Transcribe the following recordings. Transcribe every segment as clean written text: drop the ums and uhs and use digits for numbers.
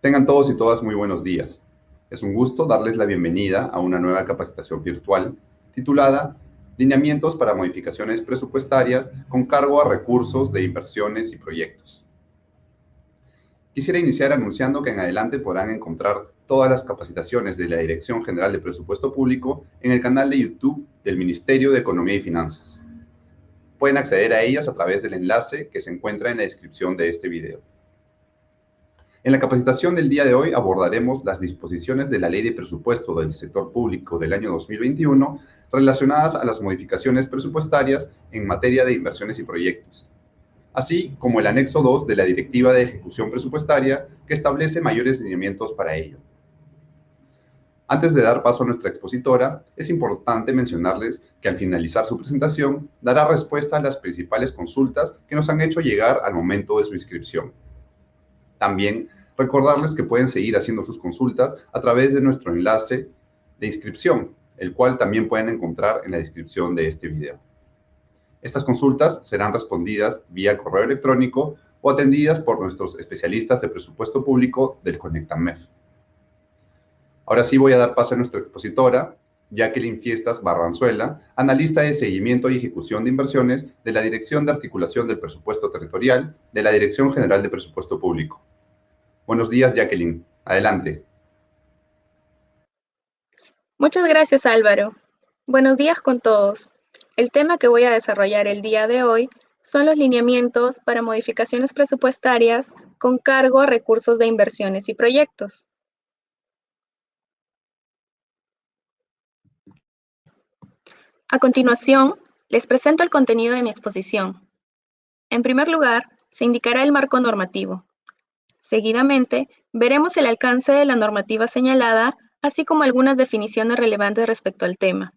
Tengan todos y todas muy buenos días. Es un gusto darles la bienvenida a una nueva capacitación virtual titulada Lineamientos para modificaciones presupuestarias con cargo a recursos de inversiones y proyectos. Quisiera iniciar anunciando que en adelante podrán encontrar todas las capacitaciones de la Dirección General de Presupuesto Público en el canal de YouTube del Ministerio de Economía y Finanzas. Pueden acceder a ellas a través del enlace que se encuentra en la descripción de este video. En la capacitación del día de hoy abordaremos las disposiciones de la Ley de Presupuesto del Sector Público del año 2021 relacionadas a las modificaciones presupuestarias en materia de inversiones y proyectos, así como el anexo 2 de la Directiva de Ejecución Presupuestaria que establece mayores lineamientos para ello. Antes de dar paso a nuestra expositora, es importante mencionarles que al finalizar su presentación dará respuesta a las principales consultas que nos han hecho llegar al momento de su inscripción. También recordarles que pueden seguir haciendo sus consultas a través de nuestro enlace de inscripción, el cual también pueden encontrar en la descripción de este video. Estas consultas serán respondidas vía correo electrónico o atendidas por nuestros especialistas de presupuesto público del CONECTAMEF. Ahora sí voy a dar paso a nuestra expositora, Jacqueline Fiestas Barranzuela, analista de seguimiento y ejecución de inversiones de la Dirección de Articulación del Presupuesto Territorial de la Dirección General de Presupuesto Público. Buenos días, Jacqueline. Adelante. Muchas gracias, Álvaro. Buenos días con todos. El tema que voy a desarrollar el día de hoy son los lineamientos para modificaciones presupuestarias con cargo a recursos de inversiones y proyectos. A continuación, les presento el contenido de mi exposición. En primer lugar, se indicará el marco normativo. Seguidamente, veremos el alcance de la normativa señalada, así como algunas definiciones relevantes respecto al tema.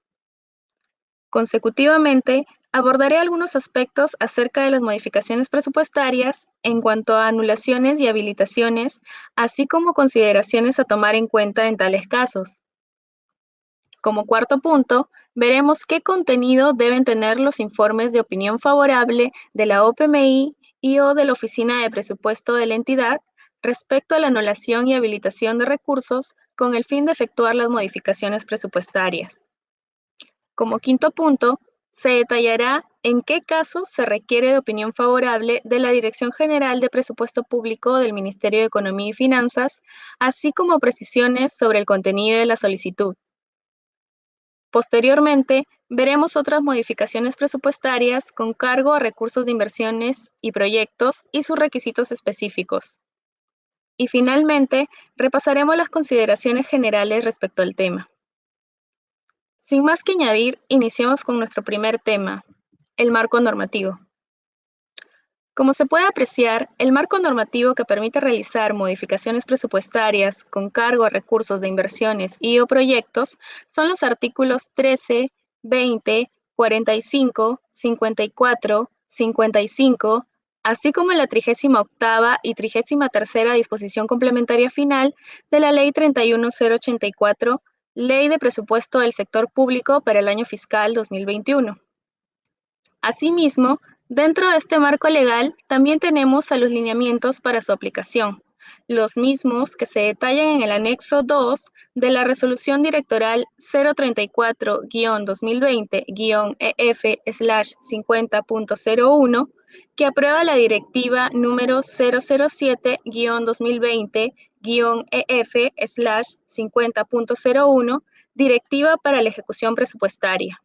Consecutivamente, abordaré algunos aspectos acerca de las modificaciones presupuestarias en cuanto a anulaciones y habilitaciones, así como consideraciones a tomar en cuenta en tales casos. Como cuarto punto, veremos qué contenido deben tener los informes de opinión favorable de la OPMI y/o de la Oficina de Presupuesto de la entidad respecto a la anulación y habilitación de recursos con el fin de efectuar las modificaciones presupuestarias. Como quinto punto, se detallará en qué casos se requiere de opinión favorable de la Dirección General de Presupuesto Público del Ministerio de Economía y Finanzas, así como precisiones sobre el contenido de la solicitud. Posteriormente, veremos otras modificaciones presupuestarias con cargo a recursos de inversiones y proyectos y sus requisitos específicos. Y finalmente, repasaremos las consideraciones generales respecto al tema. Sin más que añadir, iniciemos con nuestro primer tema, el marco normativo. Como se puede apreciar, el marco normativo que permite realizar modificaciones presupuestarias con cargo a recursos de inversiones y/o proyectos son los artículos 13, 20, 45, 54, 55, así como la 38ª y 33ª disposición complementaria final de la Ley 31084, Ley de Presupuesto del Sector Público para el año fiscal 2021. Asimismo, dentro de este marco legal también tenemos a los lineamientos para su aplicación, los mismos que se detallan en el anexo 2 de la Resolución Directoral 034-2020-EF/50.01, que aprueba la Directiva número 007-2020-EF/50.01, Directiva para la Ejecución Presupuestaria.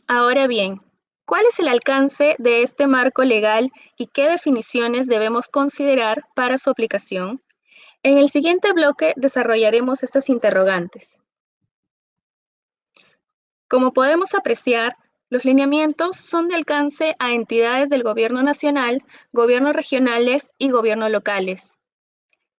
Ahora bien, ¿cuál es el alcance de este marco legal y qué definiciones debemos considerar para su aplicación? En el siguiente bloque desarrollaremos estas interrogantes. Como podemos apreciar, los lineamientos son de alcance a entidades del Gobierno nacional, gobiernos regionales y gobiernos locales.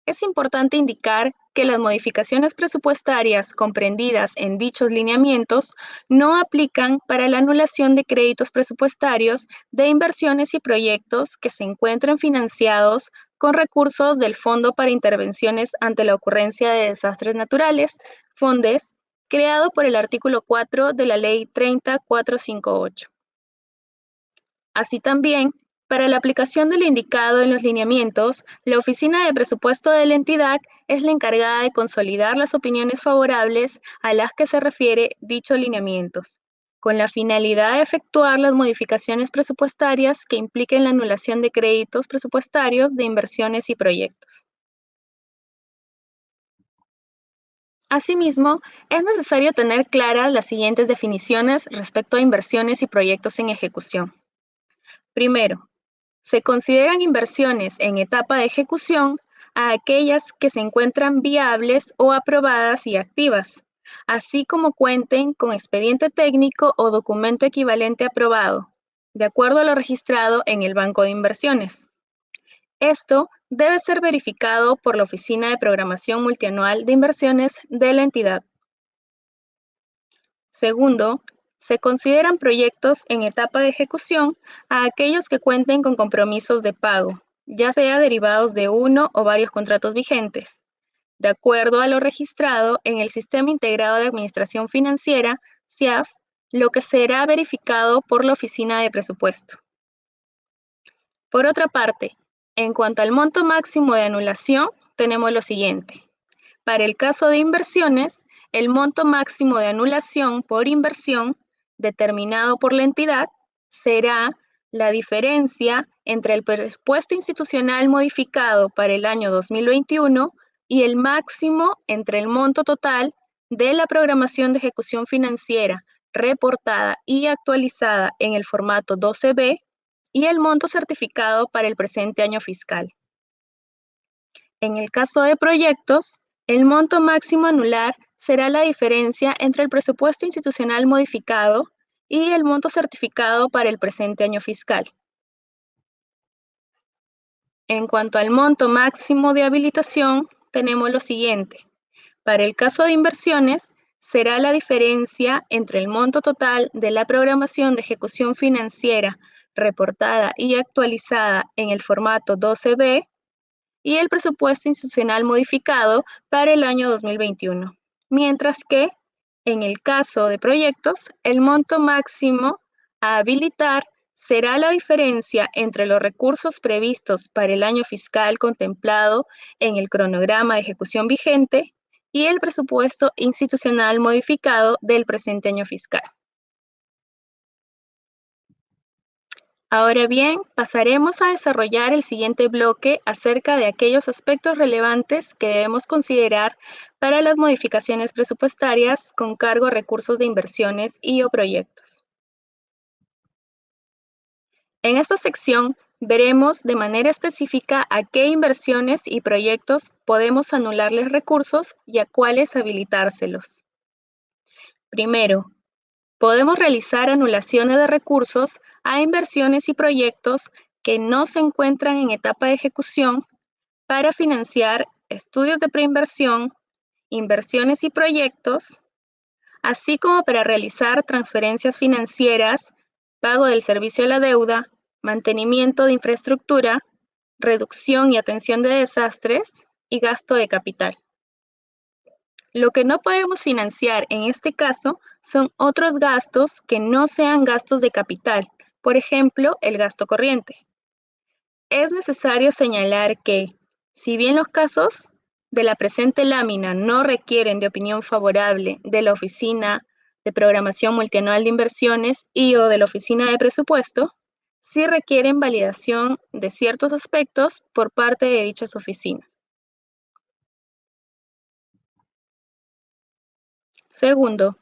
Es importante indicar que las modificaciones presupuestarias comprendidas en dichos lineamientos no aplican para la anulación de créditos presupuestarios de inversiones y proyectos que se encuentren financiados con recursos del Fondo para Intervenciones ante la Ocurrencia de Desastres Naturales, FONDES, creado por el artículo 4 de la Ley 30458. Así también, Para la aplicación de lo indicado en los lineamientos, la Oficina de Presupuesto de la entidad es la encargada de consolidar las opiniones favorables a las que se refiere dichos lineamientos, con la finalidad de efectuar las modificaciones presupuestarias que impliquen la anulación de créditos presupuestarios de inversiones y proyectos. Asimismo, es necesario tener claras las siguientes definiciones respecto a inversiones y proyectos en ejecución. Primero, se consideran inversiones en etapa de ejecución a aquellas que se encuentran viables o aprobadas y activas, así como cuenten con expediente técnico o documento equivalente aprobado, de acuerdo a lo registrado en el Banco de Inversiones. Esto debe ser verificado por la Oficina de Programación Multianual de Inversiones de la entidad. Segundo, se consideran proyectos en etapa de ejecución a aquellos que cuenten con compromisos de pago, ya sea derivados de uno o varios contratos vigentes, de acuerdo a lo registrado en el Sistema Integrado de Administración Financiera, SIAF, lo que será verificado por la Oficina de Presupuesto. Por otra parte, en cuanto al monto máximo de anulación, tenemos lo siguiente. Para el caso de inversiones, el monto máximo de anulación por inversión determinado por la entidad será la diferencia entre el presupuesto institucional modificado para el año 2021 y el máximo entre el monto total de la programación de ejecución financiera reportada y actualizada en el formato 12B y el monto certificado para el presente año fiscal. En el caso de proyectos, el monto máximo a anular será la diferencia entre el presupuesto institucional modificado y el monto certificado para el presente año fiscal. En cuanto al monto máximo de habilitación, tenemos lo siguiente. Para el caso de inversiones, será la diferencia entre el monto total de la programación de ejecución financiera reportada y actualizada en el formato 12B y el presupuesto institucional modificado para el año 2021. Mientras que, en el caso de proyectos, el monto máximo a habilitar será la diferencia entre los recursos previstos para el año fiscal contemplado en el cronograma de ejecución vigente y el presupuesto institucional modificado del presente año fiscal. Ahora bien, pasaremos a desarrollar el siguiente bloque acerca de aquellos aspectos relevantes que debemos considerar para las modificaciones presupuestarias con cargo a recursos de inversiones y o proyectos. En esta sección veremos de manera específica a qué inversiones y proyectos podemos anularles recursos y a cuáles habilitárselos. Primero, podemos realizar anulaciones de recursos a inversiones y proyectos que no se encuentran en etapa de ejecución para financiar estudios de preinversión, inversiones y proyectos, así como para realizar transferencias financieras, pago del servicio a la deuda, mantenimiento de infraestructura, reducción y atención de desastres y gasto de capital. Lo que no podemos financiar en este caso son otros gastos que no sean gastos de capital, por ejemplo, el gasto corriente. Es necesario señalar que, si bien los casos de la presente lámina no requieren de opinión favorable de la Oficina de Programación Multianual de Inversiones y o de la Oficina de Presupuesto, sí requieren validación de ciertos aspectos por parte de dichas oficinas. Segundo,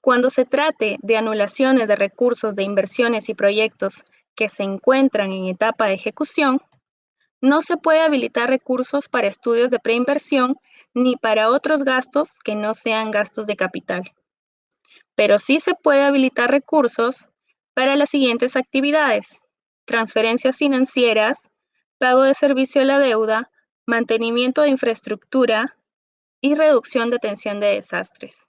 cuando se trate de anulaciones de recursos de inversiones y proyectos que se encuentran en etapa de ejecución, no se puede habilitar recursos para estudios de preinversión ni para otros gastos que no sean gastos de capital. Pero sí se puede habilitar recursos para las siguientes actividades: transferencias financieras, pago de servicio a la deuda, mantenimiento de infraestructura y reducción de atención de desastres.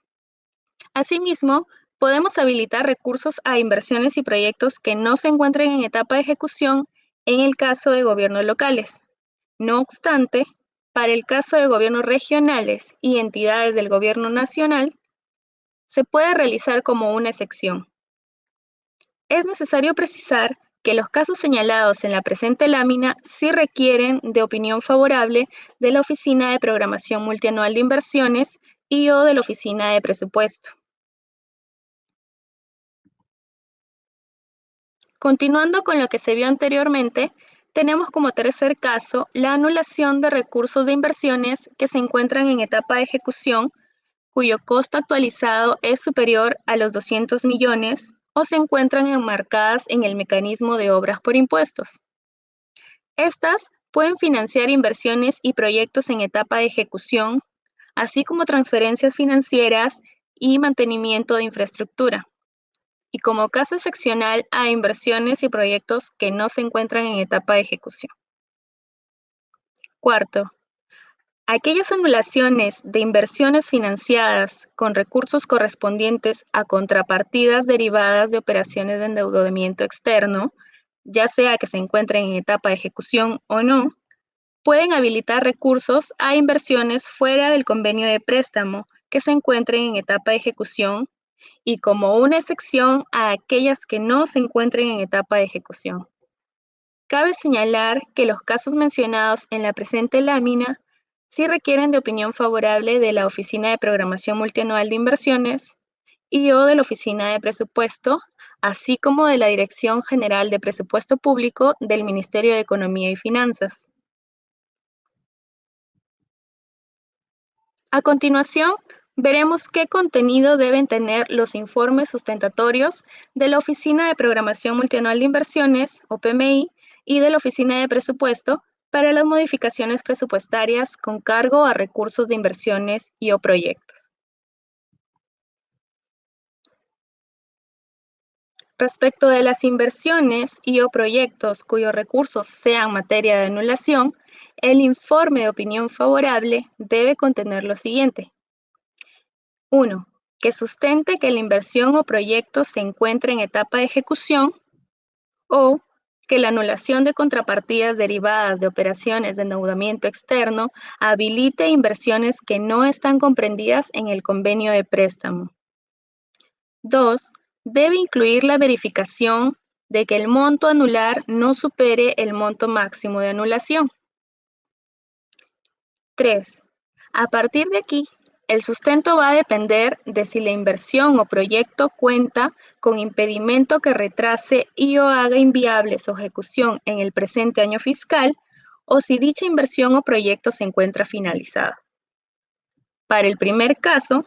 Asimismo, podemos habilitar recursos a inversiones y proyectos que no se encuentren en etapa de ejecución en el caso de gobiernos locales. No obstante, para el caso de gobiernos regionales y entidades del gobierno nacional, se puede realizar como una excepción. Es necesario precisar que los casos señalados en la presente lámina sí requieren de opinión favorable de la Oficina de Programación Multianual de Inversiones y/o de la Oficina de Presupuesto. Continuando con lo que se vio anteriormente, tenemos como tercer caso la anulación de recursos de inversiones que se encuentran en etapa de ejecución, cuyo costo actualizado es superior a los 200 millones o se encuentran enmarcadas en el mecanismo de obras por impuestos. Estas pueden financiar inversiones y proyectos en etapa de ejecución, así como transferencias financieras y mantenimiento de infraestructura. Y como caso excepcional a inversiones y proyectos que no se encuentran en etapa de ejecución. Cuarto, aquellas anulaciones de inversiones financiadas con recursos correspondientes a contrapartidas derivadas de operaciones de endeudamiento externo, ya sea que se encuentren en etapa de ejecución o no, pueden habilitar recursos a inversiones fuera del convenio de préstamo que se encuentren en etapa de ejecución y como una excepción a aquellas que no se encuentren en etapa de ejecución. Cabe señalar que los casos mencionados en la presente lámina sí requieren de opinión favorable de la Oficina de Programación Multianual de Inversiones y/o de la Oficina de Presupuesto, así como de la Dirección General de Presupuesto Público del Ministerio de Economía y Finanzas. A continuación, veremos qué contenido deben tener los informes sustentatorios de la Oficina de Programación Multianual de Inversiones, o PMI, y de la Oficina de Presupuesto para las modificaciones presupuestarias con cargo a recursos de inversiones y/o proyectos. Respecto de las inversiones y/o proyectos cuyos recursos sean materia de anulación, el informe de opinión favorable debe contener lo siguiente. 1. Que sustente que la inversión o proyecto se encuentre en etapa de ejecución o que la anulación de contrapartidas derivadas de operaciones de endeudamiento externo habilite inversiones que no están comprendidas en el convenio de préstamo. 2. Debe incluir la verificación de que el monto a anular no supere el monto máximo de anulación. 3. A partir de aquí, el sustento va a depender de si la inversión o proyecto cuenta con impedimento que retrase y/o haga inviable su ejecución en el presente año fiscal o si dicha inversión o proyecto se encuentra finalizada. Para el primer caso,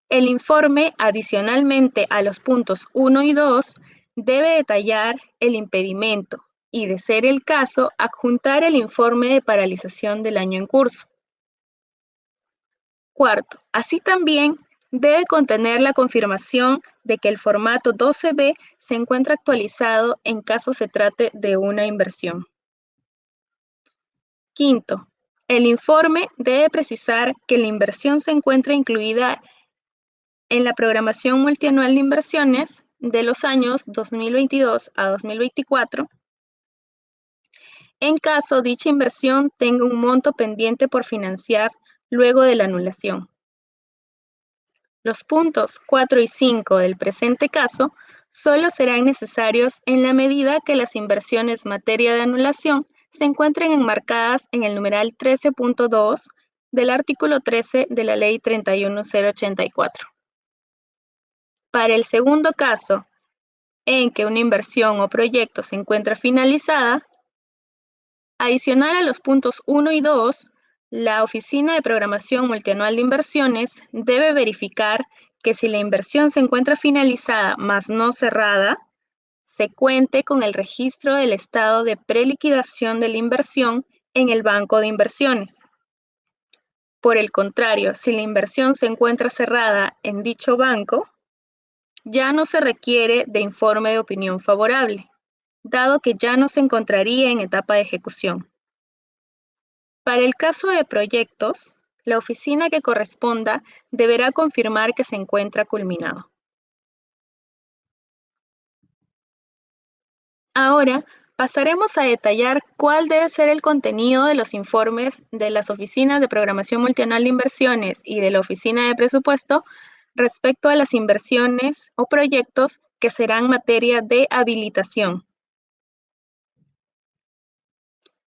el informe, adicionalmente a los puntos 1 y 2, debe detallar el impedimento y, de ser el caso, adjuntar el informe de paralización del año en curso. Cuarto, así también debe contener la confirmación de que el formato 12B se encuentra actualizado en caso se trate de una inversión. Quinto, el informe debe precisar que la inversión se encuentra incluida en la programación multianual de inversiones de los años 2022 a 2024, en caso dicha inversión tenga un monto pendiente por financiar luego de la anulación. Los puntos 4 y 5 del presente caso solo serán necesarios en la medida que las inversiones materia de anulación se encuentren enmarcadas en el numeral 13.2 del artículo 13 de la Ley 31084. Para el segundo caso, en que una inversión o proyecto se encuentra finalizada, adicional a los puntos 1 y 2, la Oficina de Programación Multianual de Inversiones debe verificar que si la inversión se encuentra finalizada, mas no cerrada, se cuente con el registro del estado de preliquidación de la inversión en el banco de inversiones. Por el contrario, si la inversión se encuentra cerrada en dicho banco, ya no se requiere de informe de opinión favorable, dado que ya no se encontraría en etapa de ejecución. Para el caso de proyectos, la oficina que corresponda deberá confirmar que se encuentra culminado. Ahora, pasaremos a detallar cuál debe ser el contenido de los informes de las oficinas de programación multianual de inversiones y de la oficina de presupuesto respecto a las inversiones o proyectos que serán materia de habilitación.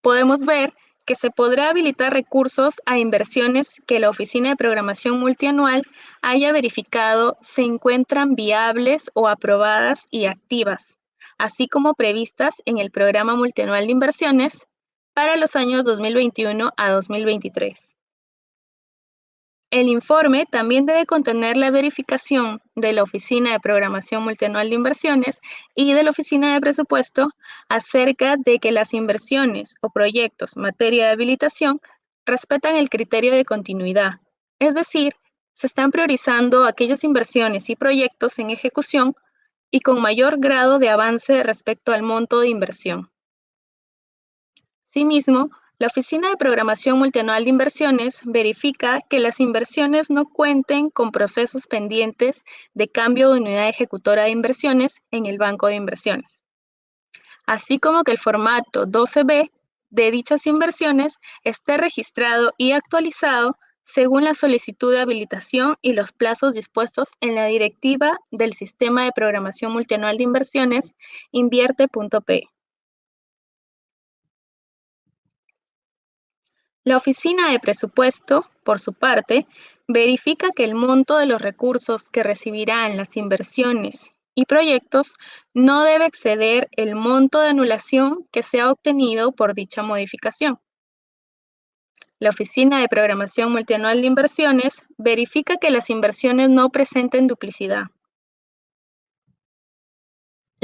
podemos ver que se podrá habilitar recursos a inversiones que la Oficina de Programación Multianual haya verificado se encuentran viables o aprobadas y activas, así como previstas en el Programa Multianual de Inversiones para los años 2021 a 2023. El informe también debe contener la verificación de la Oficina de Programación Multianual de Inversiones y de la Oficina de Presupuesto acerca de que las inversiones o proyectos materia de habilitación respetan el criterio de continuidad, es decir, se están priorizando aquellas inversiones y proyectos en ejecución y con mayor grado de avance respecto al monto de inversión. Asimismo, la Oficina de Programación Multianual de Inversiones verifica que las inversiones no cuenten con procesos pendientes de cambio de unidad ejecutora de inversiones en el banco de inversiones, así como que el formato 12B de dichas inversiones esté registrado y actualizado según la solicitud de habilitación y los plazos dispuestos en la Directiva del Sistema de Programación Multianual de Inversiones Invierte.pe. La Oficina de Presupuesto, por su parte, verifica que el monto de los recursos que recibirán las inversiones y proyectos no debe exceder el monto de anulación que se ha obtenido por dicha modificación. La Oficina de Programación Multianual de Inversiones verifica que las inversiones no presenten duplicidad.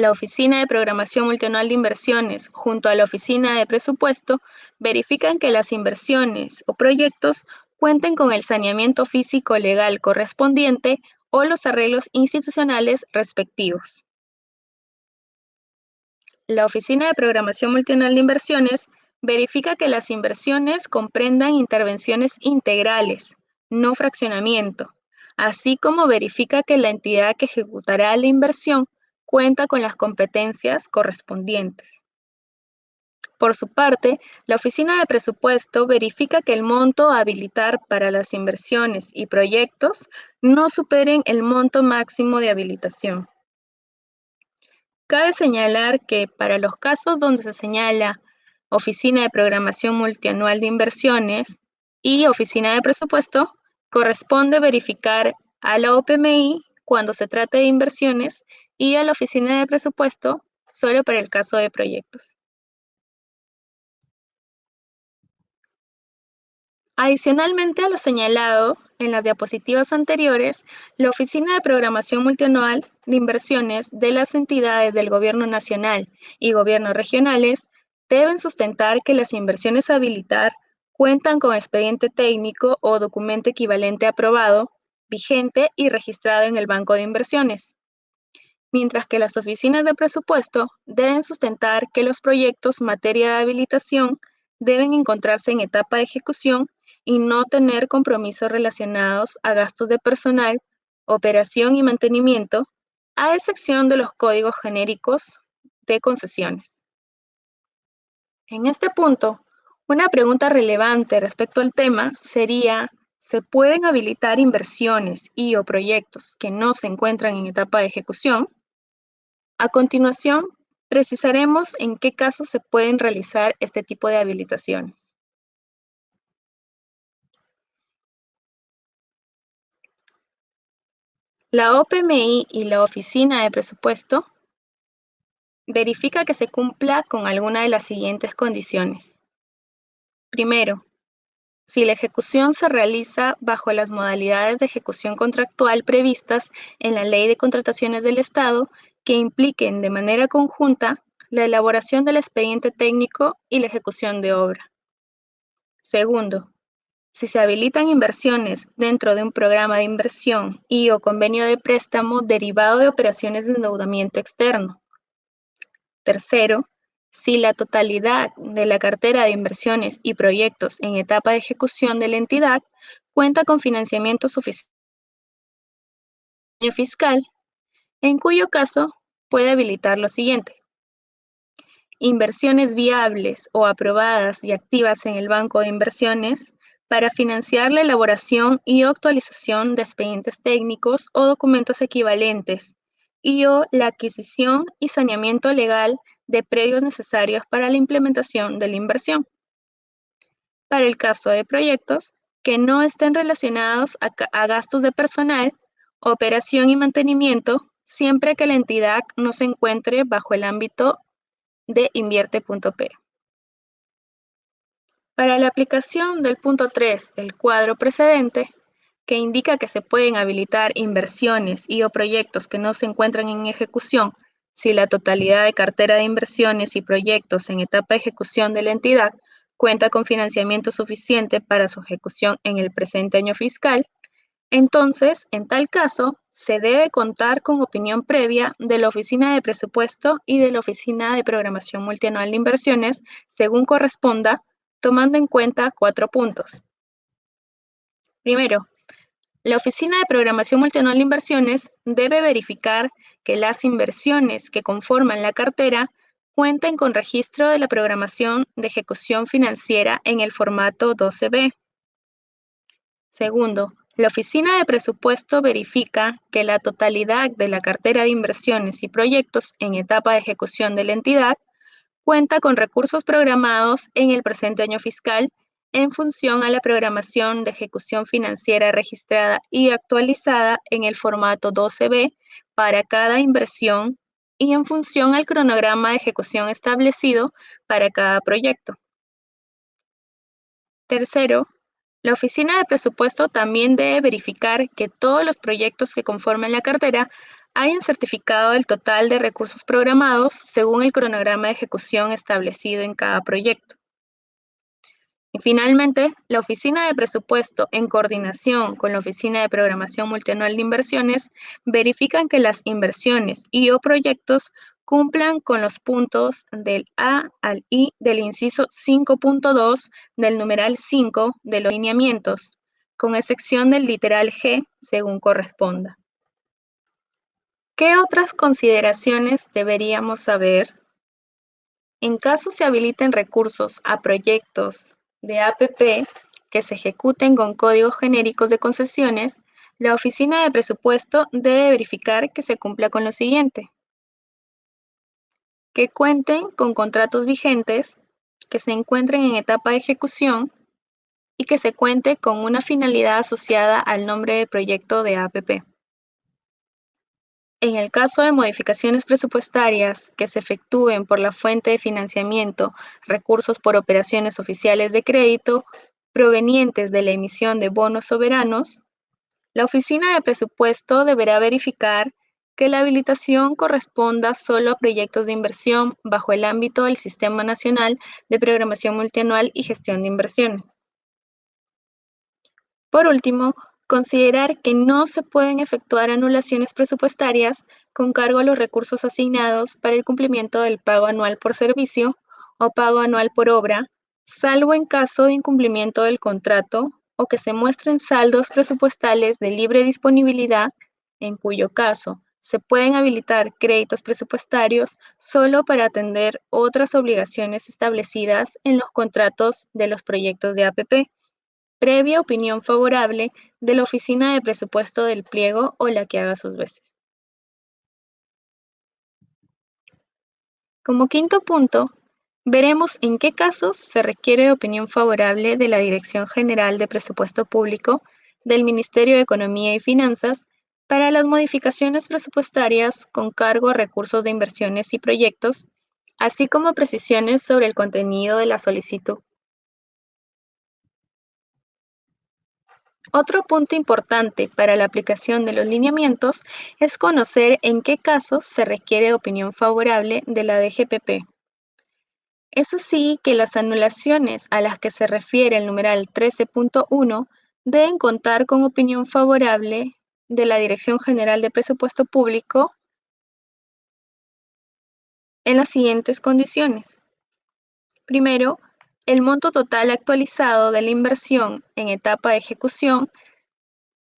La Oficina de Programación Multianual de Inversiones, junto a la Oficina de Presupuesto, verifican que las inversiones o proyectos cuenten con el saneamiento físico legal correspondiente o los arreglos institucionales respectivos. La Oficina de Programación Multianual de Inversiones verifica que las inversiones comprendan intervenciones integrales, no fraccionamiento, así como verifica que la entidad que ejecutará la inversión cuenta con las competencias correspondientes. Por su parte, la Oficina de Presupuesto verifica que el monto a habilitar para las inversiones y proyectos no superen el monto máximo de habilitación. Cabe señalar que para los casos donde se señala Oficina de Programación Multianual de Inversiones y Oficina de Presupuesto, corresponde verificar a la OPMI cuando se trate de inversiones y a la Oficina de Presupuesto solo para el caso de proyectos. Adicionalmente a lo señalado en las diapositivas anteriores, la Oficina de Programación Multianual de Inversiones de las entidades del Gobierno Nacional y Gobiernos regionales deben sustentar que las inversiones a habilitar cuentan con expediente técnico o documento equivalente aprobado, vigente y registrado en el Banco de Inversiones, mientras que las oficinas de presupuesto deben sustentar que los proyectos materia de habilitación deben encontrarse en etapa de ejecución y no tener compromisos relacionados a gastos de personal, operación y mantenimiento, a excepción de los códigos genéricos de concesiones. En este punto, una pregunta relevante respecto al tema sería, ¿se pueden habilitar inversiones y o proyectos que no se encuentran en etapa de ejecución? A continuación, precisaremos en qué casos se pueden realizar este tipo de habilitaciones. La OPMI y la Oficina de Presupuesto verifica que se cumpla con alguna de las siguientes condiciones. Primero, si la ejecución se realiza bajo las modalidades de ejecución contractual previstas en la Ley de Contrataciones del Estado que impliquen de manera conjunta la elaboración del expediente técnico y la ejecución de obra. Segundo, si se habilitan inversiones dentro de un programa de inversión y o convenio de préstamo derivado de operaciones de endeudamiento externo. Tercero, si la totalidad de la cartera de inversiones y proyectos en etapa de ejecución de la entidad cuenta con financiamiento suficiente fiscal, en cuyo caso puede habilitar lo siguiente. Inversiones viables o aprobadas y activas en el banco de inversiones para financiar la elaboración y actualización de expedientes técnicos o documentos equivalentes y o la adquisición y saneamiento legal de predios necesarios para la implementación de la inversión. Para el caso de proyectos que no estén relacionados a gastos de personal, operación y mantenimiento, siempre que la entidad no se encuentre bajo el ámbito de invierte.p. Para la aplicación del punto 3 del cuadro precedente, que indica que se pueden habilitar inversiones y o proyectos que no se encuentran en ejecución si la totalidad de cartera de inversiones y proyectos en etapa de ejecución de la entidad cuenta con financiamiento suficiente para su ejecución en el presente año fiscal, entonces, en tal caso, se debe contar con opinión previa de la Oficina de Presupuesto y de la Oficina de Programación Multianual de Inversiones, según corresponda, tomando en cuenta 4 puntos. Primero, la Oficina de Programación Multianual de Inversiones debe verificar que las inversiones que conforman la cartera cuenten con registro de la programación de ejecución financiera en el formato 12B. Segundo, la Oficina de Presupuesto verifica que la totalidad de la cartera de inversiones y proyectos en etapa de ejecución de la entidad cuenta con recursos programados en el presente año fiscal en función a la programación de ejecución financiera registrada y actualizada en el formato 12B para cada inversión y en función al cronograma de ejecución establecido para cada proyecto. Tercero, la Oficina de Presupuesto también debe verificar que todos los proyectos que conforman la cartera hayan certificado el total de recursos programados según el cronograma de ejecución establecido en cada proyecto. Y finalmente, la Oficina de Presupuesto, en coordinación con la Oficina de Programación Multianual de Inversiones, verifican que las inversiones y o proyectos cumplan con los puntos del A al I del inciso 5.2 del numeral 5 de los lineamientos, con excepción del literal G, según corresponda. ¿Qué otras consideraciones deberíamos saber? En caso se habiliten recursos a proyectos de APP que se ejecuten con códigos genéricos de concesiones, la Oficina de Presupuesto debe verificar que se cumpla con lo siguiente: que cuenten con contratos vigentes, que se encuentren en etapa de ejecución y que se cuente con una finalidad asociada al nombre de proyecto de APP. En el caso de modificaciones presupuestarias que se efectúen por la fuente de financiamiento, recursos por operaciones oficiales de crédito provenientes de la emisión de bonos soberanos, la Oficina de Presupuesto deberá verificar que la habilitación corresponda solo a proyectos de inversión bajo el ámbito del Sistema Nacional de Programación Multianual y Gestión de Inversiones. Por último, considerar que no se pueden efectuar anulaciones presupuestarias con cargo a los recursos asignados para el cumplimiento del pago anual por servicio o pago anual por obra, salvo en caso de incumplimiento del contrato o que se muestren saldos presupuestales de libre disponibilidad, en cuyo caso se pueden habilitar créditos presupuestarios solo para atender otras obligaciones establecidas en los contratos de los proyectos de APP, previa opinión favorable de la Oficina de Presupuesto del pliego o la que haga sus veces. Como quinto punto, veremos en qué casos se requiere opinión favorable de la Dirección General de Presupuesto Público del Ministerio de Economía y Finanzas para las modificaciones presupuestarias con cargo a recursos de inversiones y proyectos, así como precisiones sobre el contenido de la solicitud. Otro punto importante para la aplicación de los lineamientos es conocer en qué casos se requiere opinión favorable de la DGPP. Es así que las anulaciones a las que se refiere el numeral 13.1 deben contar con opinión favorable de la Dirección General de Presupuesto Público en las siguientes condiciones. Primero, el monto total actualizado de la inversión en etapa de ejecución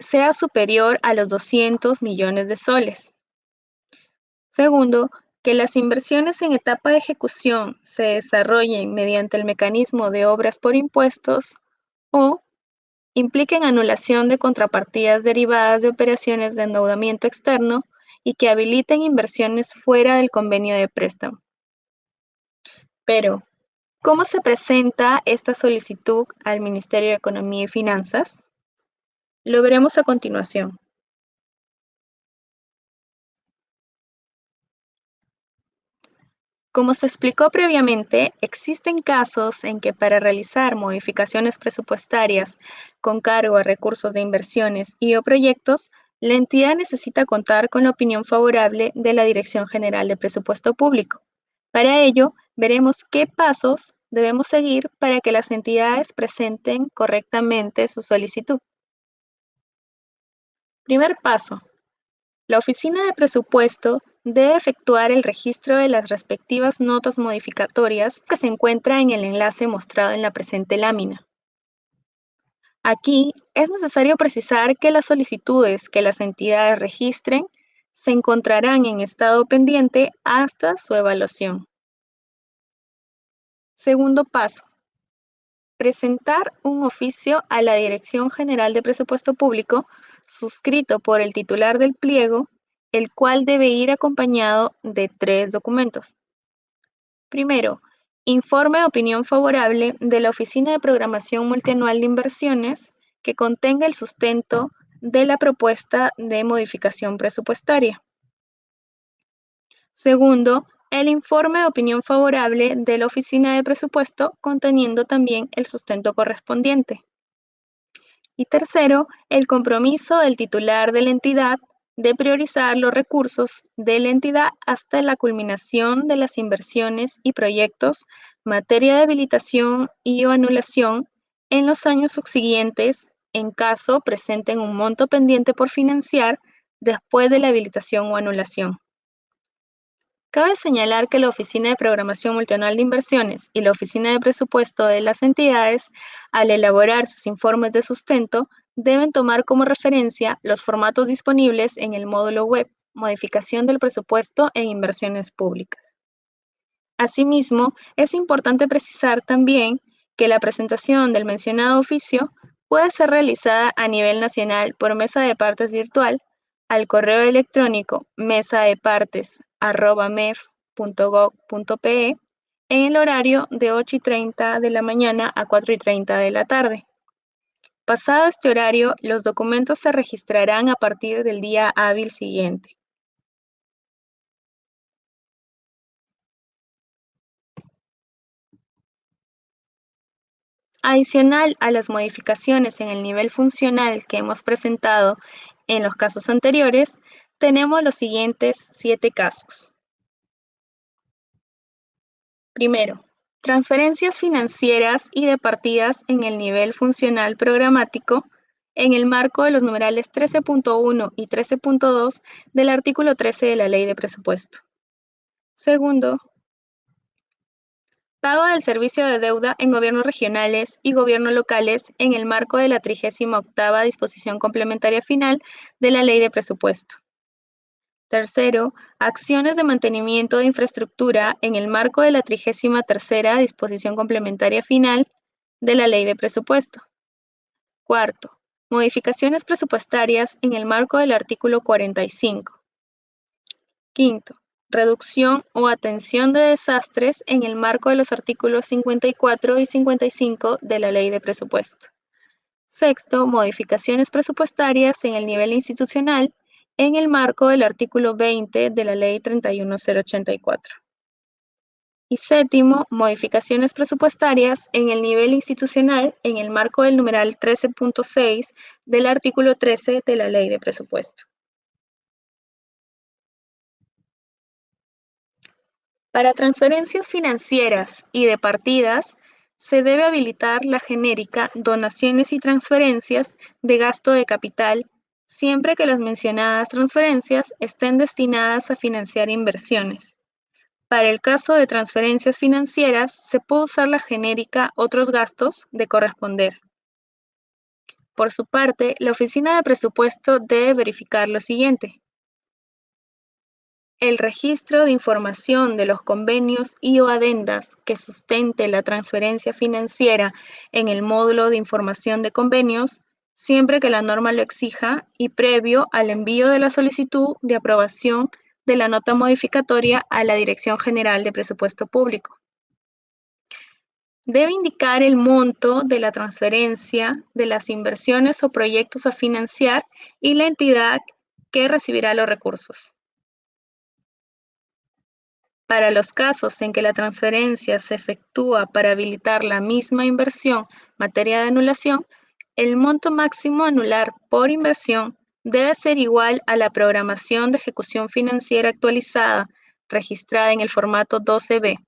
sea superior a los 200 millones de soles. Segundo, que las inversiones en etapa de ejecución se desarrollen mediante el mecanismo de obras por impuestos o impliquen anulación de contrapartidas derivadas de operaciones de endeudamiento externo y que habiliten inversiones fuera del convenio de préstamo. Pero, ¿cómo se presenta esta solicitud al Ministerio de Economía y Finanzas? Lo veremos a continuación. Como se explicó previamente, existen casos en que para realizar modificaciones presupuestarias con cargo a recursos de inversiones y o proyectos, la entidad necesita contar con la opinión favorable de la Dirección General de Presupuesto Público. Para ello, veremos qué pasos debemos seguir para que las entidades presenten correctamente su solicitud. Primer paso. La Oficina de Presupuesto debe efectuar el registro de las respectivas notas modificatorias que se encuentra en el enlace mostrado en la presente lámina. Aquí es necesario precisar que las solicitudes que las entidades registren se encontrarán en estado pendiente hasta su evaluación. Segundo paso. Presentar un oficio a la Dirección General de Presupuesto Público suscrito por el titular del pliego, el cual debe ir acompañado de 3 documentos. Primero, informe de opinión favorable de la Oficina de Programación Multianual de Inversiones que contenga el sustento de la propuesta de modificación presupuestaria. Segundo, el informe de opinión favorable de la Oficina de Presupuesto conteniendo también el sustento correspondiente. Y tercero, el compromiso del titular de la entidad de priorizar los recursos de la entidad hasta la culminación de las inversiones y proyectos, materia de habilitación y o anulación en los años subsiguientes en caso presenten un monto pendiente por financiar después de la habilitación o anulación. Cabe señalar que la Oficina de Programación Multianual de Inversiones y la Oficina de Presupuesto de las entidades, al elaborar sus informes de sustento, deben tomar como referencia los formatos disponibles en el módulo web Modificación del Presupuesto en Inversiones Públicas. Asimismo, es importante precisar también que la presentación del mencionado oficio puede ser realizada a nivel nacional por mesa de partes virtual al correo electrónico mesadepartes@mef.gov.pe en el horario de 8:30 de la mañana a 4:30 de la tarde. Pasado este horario, los documentos se registrarán a partir del día hábil siguiente. Adicional a las modificaciones en el nivel funcional que hemos presentado en los casos anteriores, tenemos los siguientes 7 casos. Primero, transferencias financieras y de partidas en el nivel funcional programático en el marco de los numerales 13.1 y 13.2 del artículo 13 de la Ley de Presupuesto. Segundo, pago del servicio de deuda en gobiernos regionales y gobiernos locales en el marco de la 38ª disposición complementaria final de la Ley de Presupuesto. Tercero, acciones de mantenimiento de infraestructura en el marco de la 33ª disposición complementaria final de la Ley de Presupuesto. Cuarto, modificaciones presupuestarias en el marco del artículo 45. Quinto, reducción o atención de desastres en el marco de los artículos 54 y 55 de la Ley de Presupuesto. Sexto, modificaciones presupuestarias en el nivel institucional en el marco del artículo 20 de la Ley 31084. Y séptimo, modificaciones presupuestarias en el nivel institucional en el marco del numeral 13.6 del artículo 13 de la Ley de Presupuesto. Para transferencias financieras y de partidas, se debe habilitar la genérica donaciones y transferencias de gasto de capital siempre que las mencionadas transferencias estén destinadas a financiar inversiones. Para el caso de transferencias financieras, se puede usar la genérica otros gastos de corresponder. Por su parte, la Oficina de Presupuesto debe verificar lo siguiente: el registro de información de los convenios y o adendas que sustente la transferencia financiera en el módulo de información de convenios siempre que la norma lo exija y previo al envío de la solicitud de aprobación de la nota modificatoria a la Dirección General de Presupuesto Público. Debe indicar el monto de la transferencia de las inversiones o proyectos a financiar y la entidad que recibirá los recursos. Para los casos en que la transferencia se efectúa para habilitar la misma inversión, materia de anulación, el monto máximo a anular por inversión debe ser igual a la programación de ejecución financiera actualizada, registrada en el formato 12B.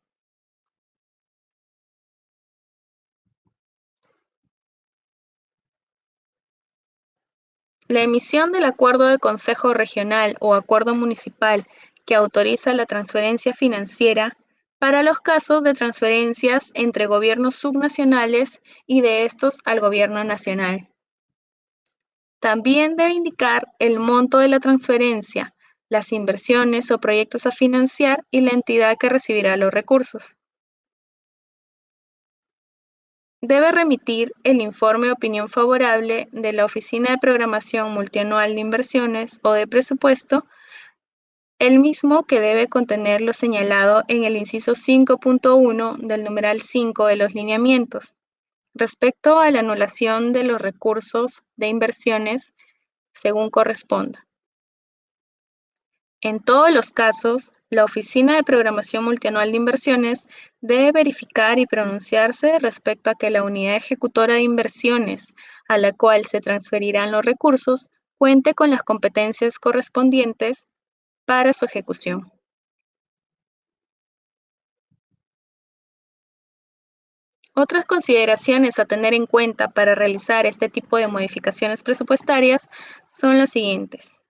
La emisión del acuerdo de consejo regional o acuerdo municipal que autoriza la transferencia financiera para los casos de transferencias entre gobiernos subnacionales y de estos al gobierno nacional. También debe indicar el monto de la transferencia, las inversiones o proyectos a financiar y la entidad que recibirá los recursos. Debe remitir el informe de opinión favorable de la Oficina de Programación Multianual de Inversiones o de Presupuesto, el mismo que debe contener lo señalado en el inciso 5.1 del numeral 5 de los lineamientos, respecto a la anulación de los recursos de inversiones según corresponda. En todos los casos, la Oficina de Programación Multianual de Inversiones debe verificar y pronunciarse respecto a que la unidad ejecutora de inversiones a la cual se transferirán los recursos cuente con las competencias correspondientes para su ejecución. Otras consideraciones a tener en cuenta para realizar este tipo de modificaciones presupuestarias son las siguientes.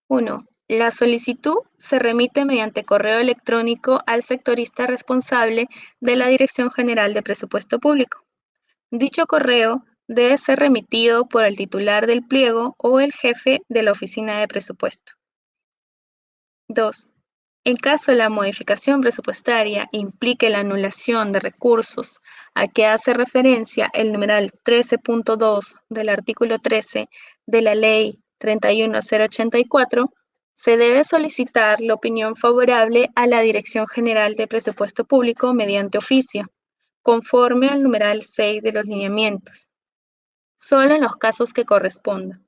1. La solicitud se remite mediante correo electrónico al sectorista responsable de la Dirección General de Presupuesto Público. Dicho correo debe ser remitido por el titular del pliego o el jefe de la oficina de presupuesto. 2. En caso de la modificación presupuestaria implique la anulación de recursos a que hace referencia el numeral 13.2 del artículo 13 de la Ley 31084, se debe solicitar la opinión favorable a la Dirección General de Presupuesto Público mediante oficio, conforme al numeral 6 de los lineamientos, solo en los casos que correspondan.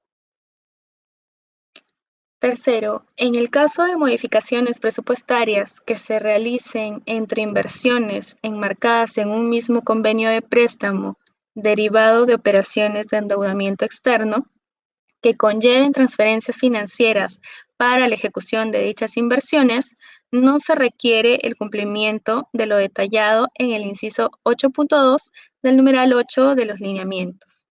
Tercero, en el caso de modificaciones presupuestarias que se realicen entre inversiones enmarcadas en un mismo convenio de préstamo derivado de operaciones de endeudamiento externo, que conlleven transferencias financieras para la ejecución de dichas inversiones, no se requiere el cumplimiento de lo detallado en el inciso 8.2 del numeral 8 de los lineamientos.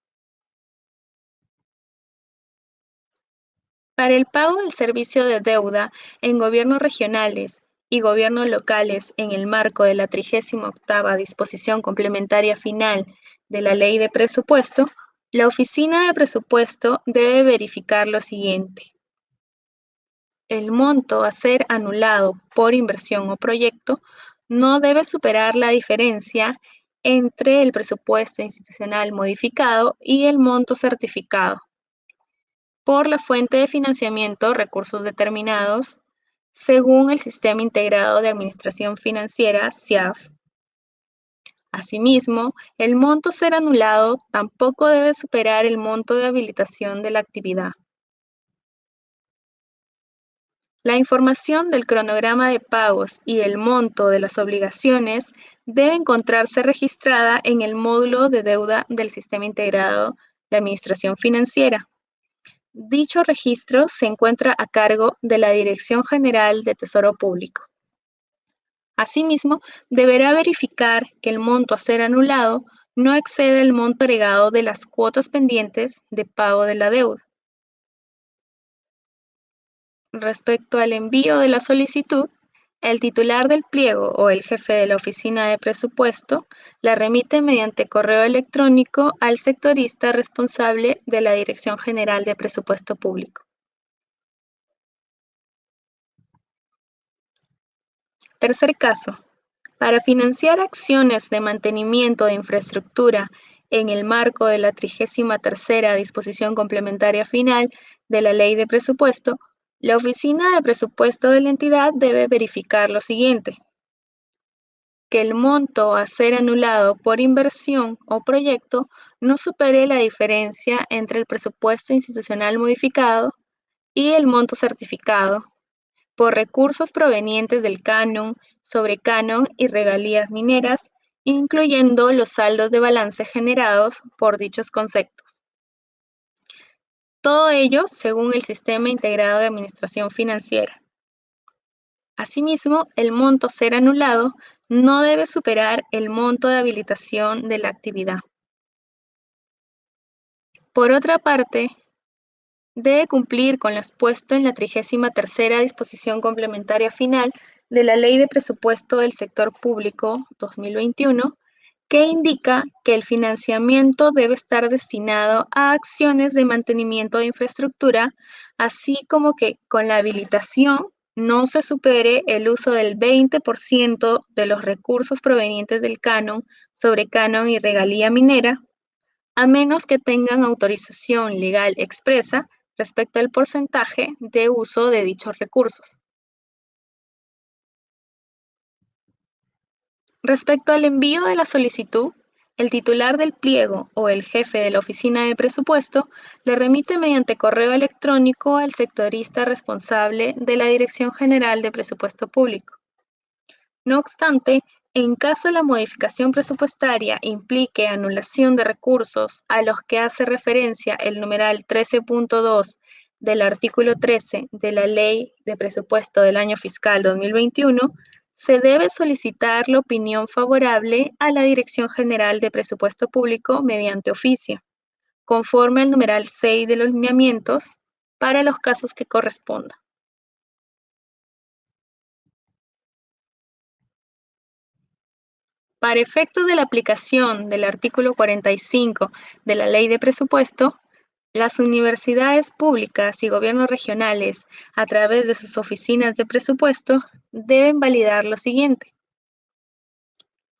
Para el pago del servicio de deuda en gobiernos regionales y gobiernos locales en el marco de la 38ª disposición complementaria final de la Ley de Presupuesto, la Oficina de Presupuesto debe verificar lo siguiente. El monto a ser anulado por inversión o proyecto no debe superar la diferencia entre el presupuesto institucional modificado y el monto certificado por la fuente de financiamiento recursos determinados según el Sistema Integrado de Administración Financiera, SIAF. Asimismo, el monto a ser anulado tampoco debe superar el monto de habilitación de la actividad. La información del cronograma de pagos y el monto de las obligaciones debe encontrarse registrada en el módulo de deuda del Sistema Integrado de Administración Financiera. Dicho registro se encuentra a cargo de la Dirección General de Tesoro Público. Asimismo, deberá verificar que el monto a ser anulado no excede el monto agregado de las cuotas pendientes de pago de la deuda. Respecto al envío de la solicitud, el titular del pliego o el jefe de la oficina de presupuesto la remite mediante correo electrónico al sectorista responsable de la Dirección General de Presupuesto Público. Tercer caso. Para financiar acciones de mantenimiento de infraestructura en el marco de la 33ª disposición complementaria final de la Ley de Presupuesto, la Oficina de Presupuesto de la entidad debe verificar lo siguiente: que el monto a ser anulado por inversión o proyecto no supere la diferencia entre el presupuesto institucional modificado y el monto certificado por recursos provenientes del canon, sobrecanon y regalías mineras, incluyendo los saldos de balance generados por dichos conceptos. Todo ello según el Sistema Integrado de Administración Financiera. Asimismo, el monto a ser anulado no debe superar el monto de habilitación de la actividad. Por otra parte, debe cumplir con lo expuesto en la 33ª disposición complementaria final de la Ley de Presupuesto del Sector Público 2021, que indica que el financiamiento debe estar destinado a acciones de mantenimiento de infraestructura, así como que con la habilitación no se supere el uso del 20% de los recursos provenientes del canon, sobrecanon y regalía minera, a menos que tengan autorización legal expresa respecto al porcentaje de uso de dichos recursos. Respecto al envío de la solicitud, el titular del pliego o el jefe de la oficina de presupuesto le remite mediante correo electrónico al sectorista responsable de la Dirección General de Presupuesto Público. No obstante, en caso la modificación presupuestaria implique anulación de recursos a los que hace referencia el numeral 13.2 del artículo 13 de la Ley de Presupuesto del Año Fiscal 2021, se debe solicitar la opinión favorable a la Dirección General de Presupuesto Público mediante oficio, conforme al numeral 6 de los lineamientos, para los casos que correspondan. Para efectos de la aplicación del artículo 45 de la Ley de Presupuesto, las universidades públicas y gobiernos regionales, a través de sus oficinas de presupuesto, deben validar lo siguiente: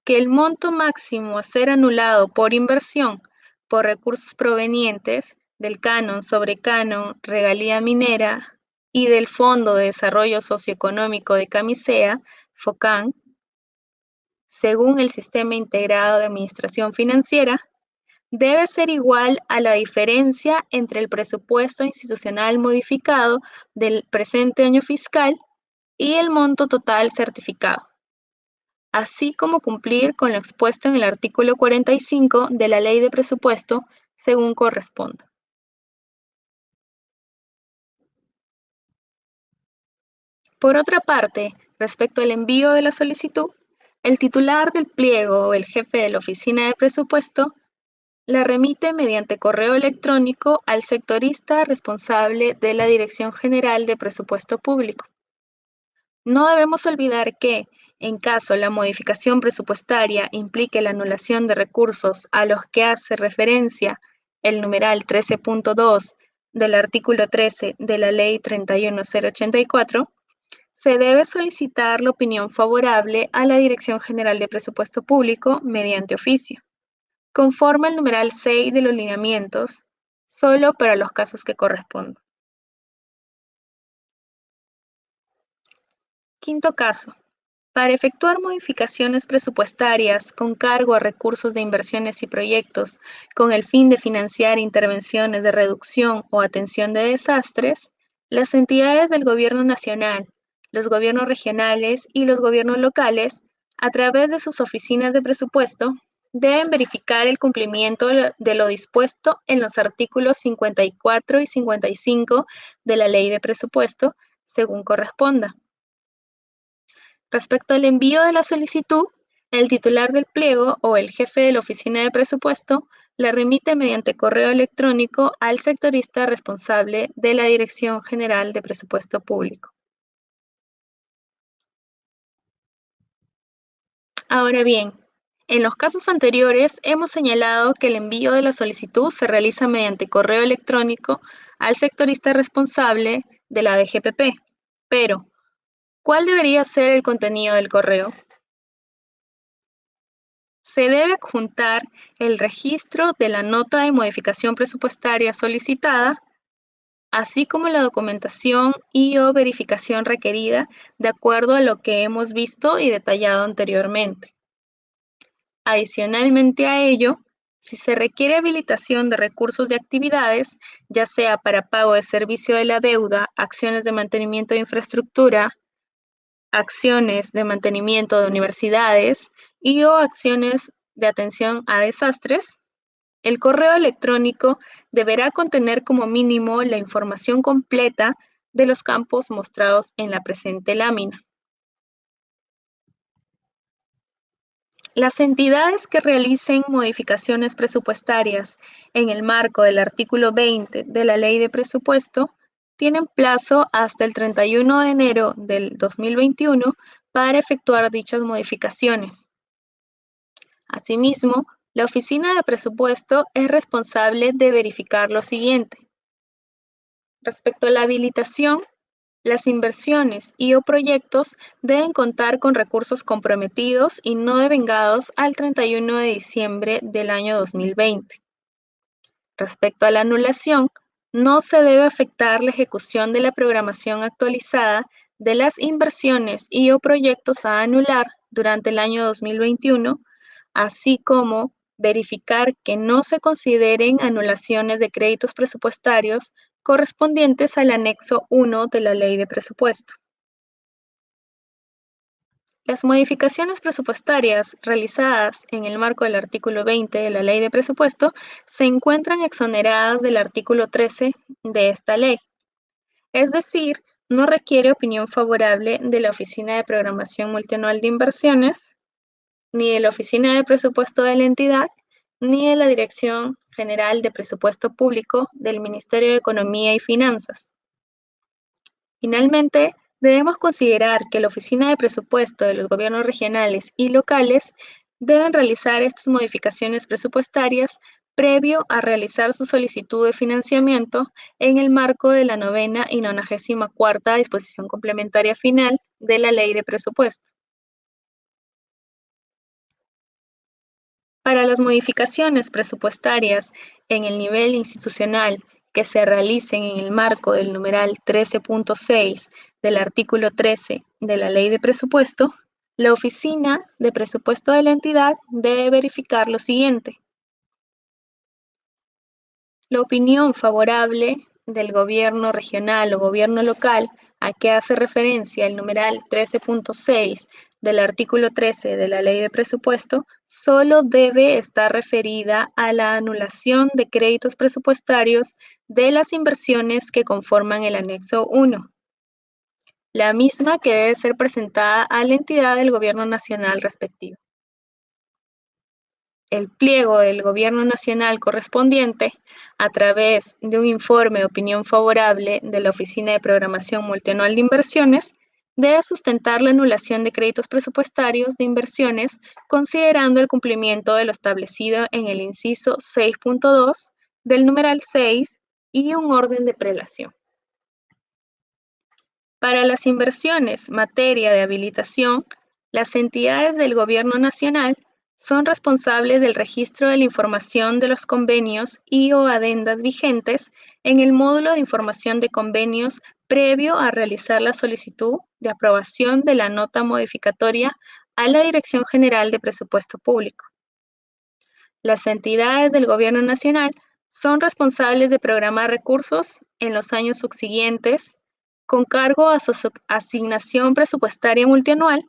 que el monto máximo a ser anulado por inversión por recursos provenientes del canon, sobrecanon, regalía minera y del Fondo de Desarrollo Socioeconómico de Camisea, FOCAN, según el Sistema Integrado de Administración Financiera, debe ser igual a la diferencia entre el presupuesto institucional modificado del presente año fiscal y el monto total certificado, así como cumplir con lo expuesto en el artículo 45 de la Ley de Presupuesto según corresponda. Por otra parte, respecto al envío de la solicitud, el titular del pliego o el jefe de la oficina de presupuesto la remite mediante correo electrónico al sectorista responsable de la Dirección General de Presupuesto Público. No debemos olvidar que, en caso la modificación presupuestaria implique la anulación de recursos a los que hace referencia el numeral 13.2 del artículo 13 de la Ley 31084, se debe solicitar la opinión favorable a la Dirección General de Presupuesto Público mediante oficio, conforme al numeral 6 de los lineamientos, solo para los casos que correspondan. Quinto caso. Para efectuar modificaciones presupuestarias con cargo a recursos de inversiones y proyectos con el fin de financiar intervenciones de reducción o atención de desastres, las entidades del Gobierno Nacional, los gobiernos regionales y los gobiernos locales, a través de sus oficinas de presupuesto, deben verificar el cumplimiento de lo dispuesto en los artículos 54 y 55 de la Ley de Presupuesto, según corresponda. Respecto al envío de la solicitud, el titular del pliego o el jefe de la oficina de presupuesto la remite mediante correo electrónico al sectorista responsable de la Dirección General de Presupuesto Público. Ahora bien, en los casos anteriores hemos señalado que el envío de la solicitud se realiza mediante correo electrónico al sectorista responsable de la DGPP, pero ¿cuál debería ser el contenido del correo? se debe adjuntar el registro de la nota de modificación presupuestaria solicitada, así como la documentación y/o verificación requerida de acuerdo a lo que hemos visto y detallado anteriormente. Adicionalmente a ello, si se requiere habilitación de recursos y actividades, ya sea para pago de servicio de la deuda, acciones de mantenimiento de infraestructura, acciones de mantenimiento de universidades y/o acciones de atención a desastres, el correo electrónico deberá contener como mínimo la información completa de los campos mostrados en la presente lámina. Las entidades que realicen modificaciones presupuestarias en el marco del artículo 20 de la Ley de Presupuesto tienen plazo hasta el 31 de enero del 2021 para efectuar dichas modificaciones. Asimismo, la Oficina de Presupuesto es responsable de verificar lo siguiente. Respecto a la habilitación, las inversiones y/o proyectos deben contar con recursos comprometidos y no devengados al 31 de diciembre del año 2020. Respecto a la anulación, no se debe afectar la ejecución de la programación actualizada de las inversiones y/o proyectos a anular durante el año 2021, así como verificar que no se consideren anulaciones de créditos presupuestarios correspondientes al anexo 1 de la Ley de Presupuesto. Las modificaciones presupuestarias realizadas en el marco del artículo 20 de la Ley de Presupuesto se encuentran exoneradas del artículo 13 de esta ley, es decir, no requiere opinión favorable de la Oficina de Programación Multianual de Inversiones, ni de la Oficina de Presupuesto de la entidad, ni de la Dirección General de Presupuesto Público del Ministerio de Economía y Finanzas. Finalmente, debemos considerar que la Oficina de Presupuesto de los gobiernos regionales y locales deben realizar estas modificaciones presupuestarias previo a realizar su solicitud de financiamiento en el marco de la 9ª y 94ª disposición complementaria final de la Ley de Presupuesto. Para las modificaciones presupuestarias en el nivel institucional que se realicen en el marco del numeral 13.6 del artículo 13 de la Ley de Presupuesto, la Oficina de Presupuesto de la entidad debe verificar lo siguiente. La opinión favorable del gobierno regional o gobierno local a que hace referencia el numeral 13.6 del artículo 13 de la Ley de Presupuesto solo debe estar referida a la anulación de créditos presupuestarios de las inversiones que conforman el anexo 1, la misma que debe ser presentada a la entidad del gobierno nacional respectivo. El pliego del Gobierno Nacional correspondiente, a través de un informe de opinión favorable de la Oficina de Programación Multianual de Inversiones, debe sustentar la anulación de créditos presupuestarios de inversiones considerando el cumplimiento de lo establecido en el inciso 6.2 del numeral 6 y un orden de prelación. Para las inversiones materia de habilitación, las entidades del Gobierno Nacional son responsables del registro de la información de los convenios y/o adendas vigentes en el módulo de información de convenios previo a realizar la solicitud de aprobación de la nota modificatoria a la Dirección General de Presupuesto Público. Las entidades del Gobierno Nacional son responsables de programar recursos en los años subsiguientes con cargo a su asignación presupuestaria multianual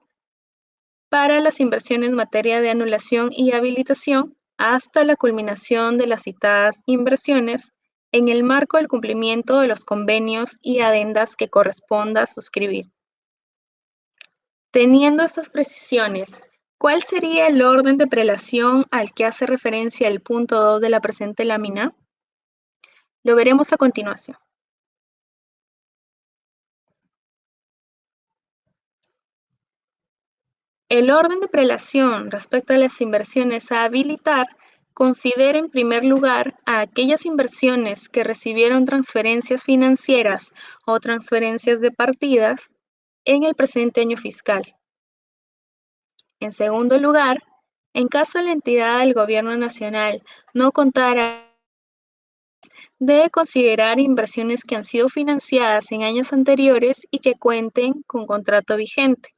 para las inversiones en materia de anulación y habilitación hasta la culminación de las citadas inversiones en el marco del cumplimiento de los convenios y adendas que corresponda suscribir. Teniendo estas precisiones, ¿cuál sería el orden de prelación al que hace referencia el punto 2 de la presente lámina? Lo veremos a continuación. El orden de prelación respecto a las inversiones a habilitar considera en primer lugar a aquellas inversiones que recibieron transferencias financieras o transferencias de partidas en el presente año fiscal. En segundo lugar, En caso la entidad del Gobierno Nacional no contara, debe considerar inversiones que han sido financiadas en años anteriores y que cuenten con contrato vigente.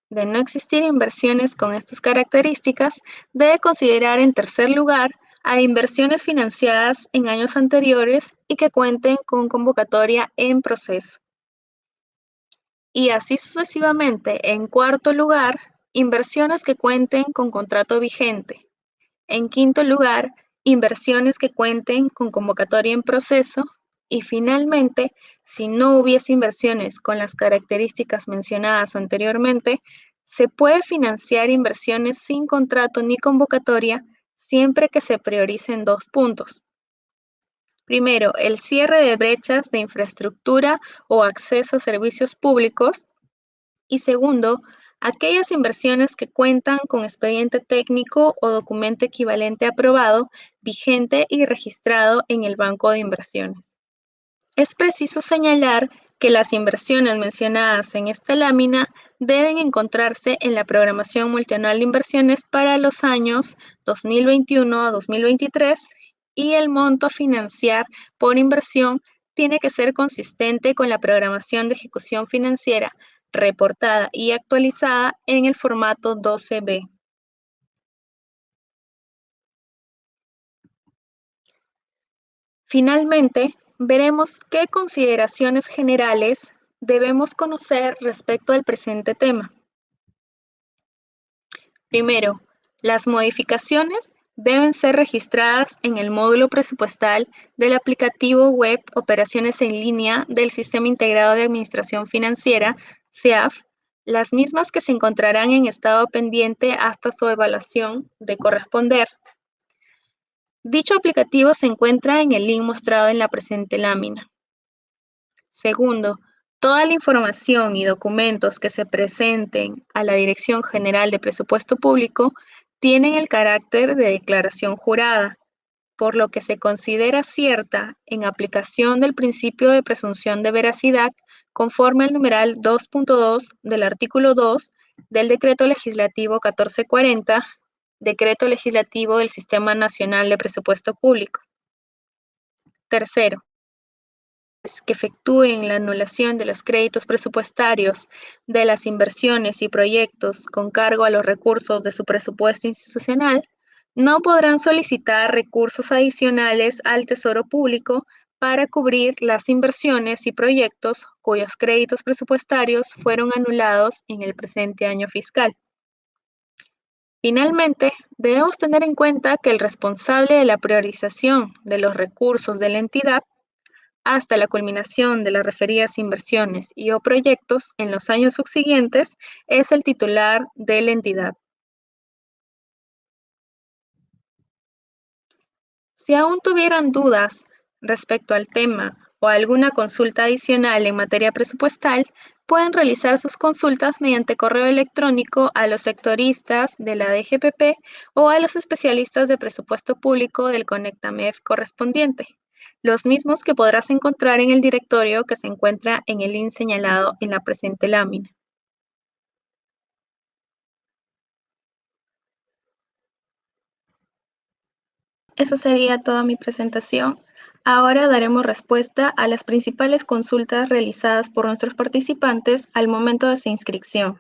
De no existir inversiones con estas características, debe considerar en tercer lugar a inversiones financiadas en años anteriores y que cuenten con convocatoria en proceso. Y así sucesivamente. En cuarto lugar, inversiones que cuenten con contrato vigente. En quinto lugar, inversiones que cuenten con convocatoria en proceso. Y finalmente, si no hubiese inversiones con las características mencionadas anteriormente, se puede financiar inversiones sin contrato ni convocatoria siempre que se prioricen dos puntos. Primero, el cierre de brechas de infraestructura o acceso a servicios públicos. Y segundo, aquellas inversiones que cuentan con expediente técnico o documento equivalente aprobado, vigente y registrado en el Banco de Inversiones. Es preciso señalar que las inversiones mencionadas en esta lámina deben encontrarse en la programación multianual de inversiones para los años 2021 a 2023 y el monto a financiar por inversión tiene que ser consistente con la programación de ejecución financiera reportada y actualizada en el formato 12B. Finalmente, veremos qué consideraciones generales debemos conocer respecto al presente tema. Primero, las modificaciones deben ser registradas en el módulo presupuestal del aplicativo web Operaciones en línea del Sistema Integrado de Administración Financiera, SEAF, las mismas que se encontrarán en estado pendiente hasta su evaluación de corresponder. Dicho aplicativo se encuentra en el link mostrado en la presente lámina. Segundo, toda la información y documentos que se presenten a la Dirección General de Presupuesto Público tienen el carácter de declaración jurada, por lo que se considera cierta en aplicación del principio de presunción de veracidad conforme al numeral 2.2 del artículo 2 del Decreto Legislativo 1440, Decreto Legislativo del Sistema Nacional de Presupuesto Público. Tercero, que efectúen la anulación de los créditos presupuestarios de las inversiones y proyectos con cargo a los recursos de su presupuesto institucional, no podrán solicitar recursos adicionales al Tesoro Público para cubrir las inversiones y proyectos cuyos créditos presupuestarios fueron anulados en el presente año fiscal. Finalmente, debemos tener en cuenta que el responsable de la priorización de los recursos de la entidad hasta la culminación de las referidas inversiones y o proyectos en los años subsiguientes es el titular de la entidad. Si aún tuvieran dudas respecto al tema o alguna consulta adicional en materia presupuestal, pueden realizar sus consultas mediante correo electrónico a los sectoristas de la DGPP o a los especialistas de presupuesto público del CONECTAMEF correspondiente, los mismos que podrás encontrar en el directorio que se encuentra en el link señalado en la presente lámina. Eso sería toda mi presentación. Ahora daremos respuesta a las principales consultas realizadas por nuestros participantes al momento de su inscripción.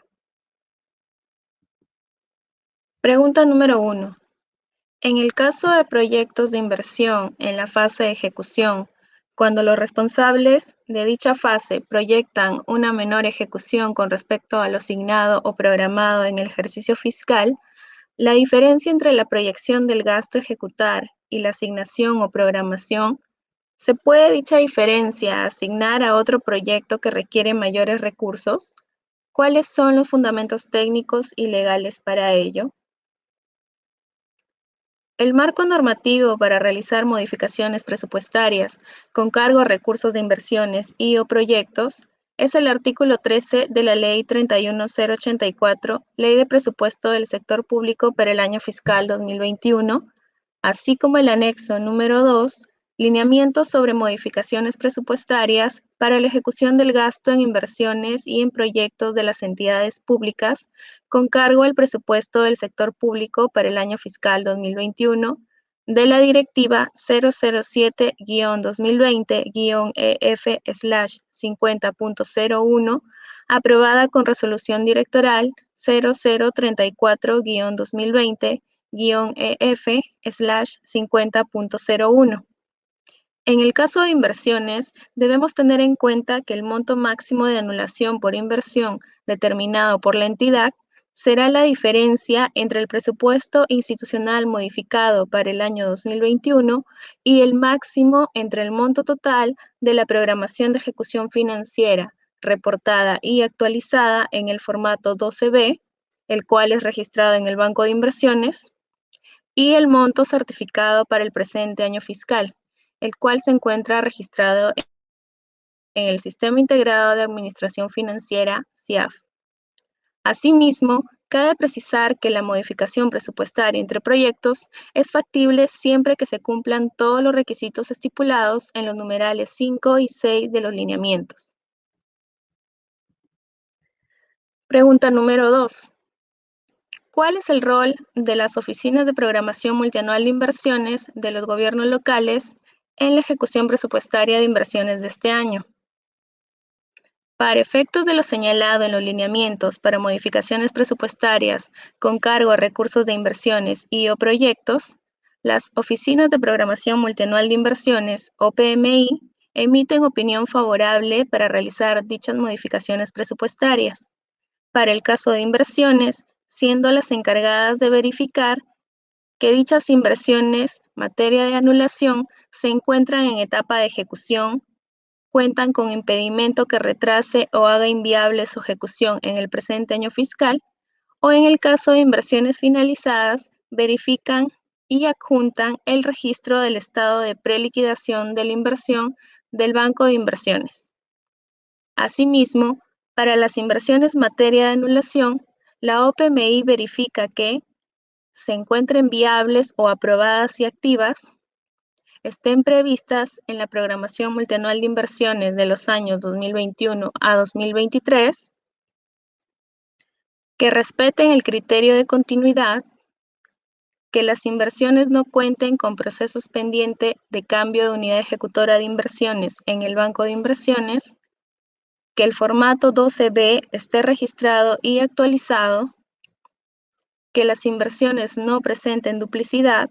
Pregunta número 1. En el caso de proyectos de inversión en la fase de ejecución, cuando los responsables de dicha fase proyectan una menor ejecución con respecto a lo asignado o programado en el ejercicio fiscal, la diferencia entre la proyección del gasto a ejecutar y la asignación o programación, ¿se puede dicha diferencia asignar a otro proyecto que requiere mayores recursos? ¿Cuáles son los fundamentos técnicos y legales para ello? El marco normativo para realizar modificaciones presupuestarias con cargo a recursos de inversiones y o proyectos es el artículo 13 de la Ley 31084, Ley de Presupuesto del Sector Público para el año fiscal 2021, así como el anexo número 2, lineamientos sobre modificaciones presupuestarias para la ejecución del gasto en inversiones y en proyectos de las entidades públicas con cargo al presupuesto del sector público para el año fiscal 2021 de la Directiva 007-2020-EF/50.01, aprobada con Resolución Directoral 0034-2020-EF/50.01. En el caso de inversiones, debemos tener en cuenta que el monto máximo de anulación por inversión determinado por la entidad será la diferencia entre el presupuesto institucional modificado para el año 2021 y el máximo entre el monto total de la programación de ejecución financiera reportada y actualizada en el formato 12B, el cual es registrado en el Banco de Inversiones, y el monto certificado para el presente año fiscal, el cual se encuentra registrado en el Sistema Integrado de Administración Financiera, SIAF. Asimismo, cabe precisar que la modificación presupuestaria entre proyectos es factible siempre que se cumplan todos los requisitos estipulados en los numerales 5 y 6 de los lineamientos. Pregunta número 2. ¿Cuál es el rol de las oficinas de programación multianual de inversiones de los gobiernos locales en la ejecución presupuestaria de inversiones de este año? Para efectos de lo señalado en los lineamientos para modificaciones presupuestarias con cargo a recursos de inversiones y/o proyectos, las oficinas de programación multianual de inversiones, o PMI, emiten opinión favorable para realizar dichas modificaciones presupuestarias. Para el caso de inversiones, siendo las encargadas de verificar que dichas inversiones, materia de anulación, se encuentran en etapa de ejecución, cuentan con impedimento que retrase o haga inviable su ejecución en el presente año fiscal, o en el caso de inversiones finalizadas, verifican y adjuntan el registro del estado de preliquidación de la inversión del Banco de Inversiones. Asimismo, para las inversiones materia de anulación, la OPMI verifica que se encuentren viables o aprobadas y activas, estén previstas en la programación multianual de inversiones de los años 2021 a 2023, que respeten el criterio de continuidad, que las inversiones no cuenten con procesos pendientes de cambio de unidad ejecutora de inversiones en el Banco de Inversiones, que el formato 12B esté registrado y actualizado, que las inversiones no presenten duplicidad,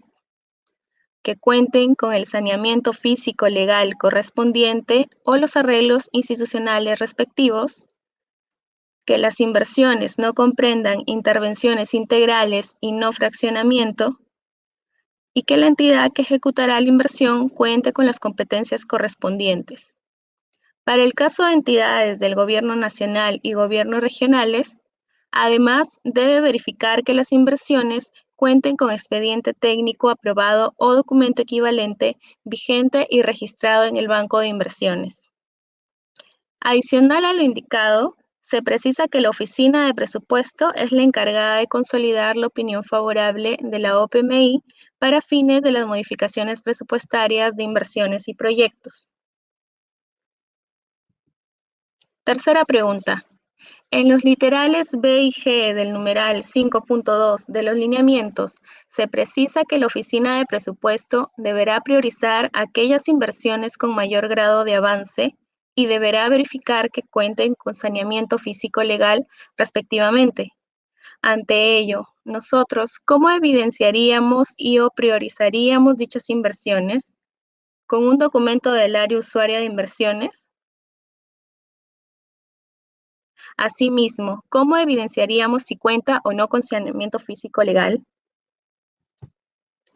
que cuenten con el saneamiento físico legal correspondiente o los arreglos institucionales respectivos, que las inversiones no comprendan intervenciones integrales y no fraccionamiento, y que la entidad que ejecutará la inversión cuente con las competencias correspondientes. Para el caso de entidades del Gobierno Nacional y Gobiernos regionales, además debe verificar que las inversiones cuenten con expediente técnico aprobado o documento equivalente vigente y registrado en el Banco de Inversiones. Adicional a lo indicado, se precisa que la Oficina de Presupuesto es la encargada de consolidar la opinión favorable de la OPMI para fines de las modificaciones presupuestarias de inversiones y proyectos. Tercera pregunta. En los literales B y G del numeral 5.2 de los lineamientos, se precisa que la Oficina de Presupuesto deberá priorizar aquellas inversiones con mayor grado de avance y deberá verificar que cuenten con saneamiento físico legal respectivamente. Ante ello, nosotros, ¿cómo evidenciaríamos y/o priorizaríamos dichas inversiones? ¿Con un documento del área usuaria de inversiones? Asimismo, ¿cómo evidenciaríamos si cuenta o no con saneamiento físico legal?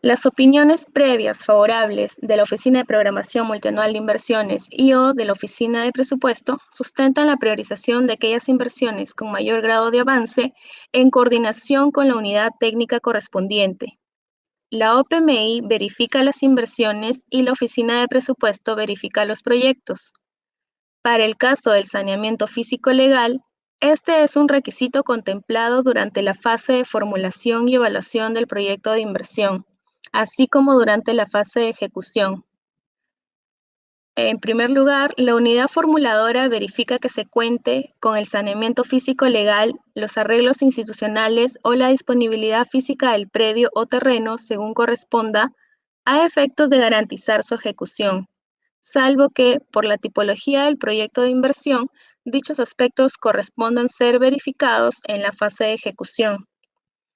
Las opiniones previas favorables de la Oficina de Programación Multianual de Inversiones y/o de la Oficina de Presupuesto sustentan la priorización de aquellas inversiones con mayor grado de avance en coordinación con la unidad técnica correspondiente. La OPMI verifica las inversiones y la Oficina de Presupuesto verifica los proyectos. Para el caso del saneamiento físico legal, este es un requisito contemplado durante la fase de formulación y evaluación del proyecto de inversión, así como durante la fase de ejecución. En primer lugar, la unidad formuladora verifica que se cuente con el saneamiento físico legal, los arreglos institucionales o la disponibilidad física del predio o terreno, según corresponda, a efectos de garantizar su ejecución, salvo que, por la tipología del proyecto de inversión, dichos aspectos correspondan ser verificados en la fase de ejecución,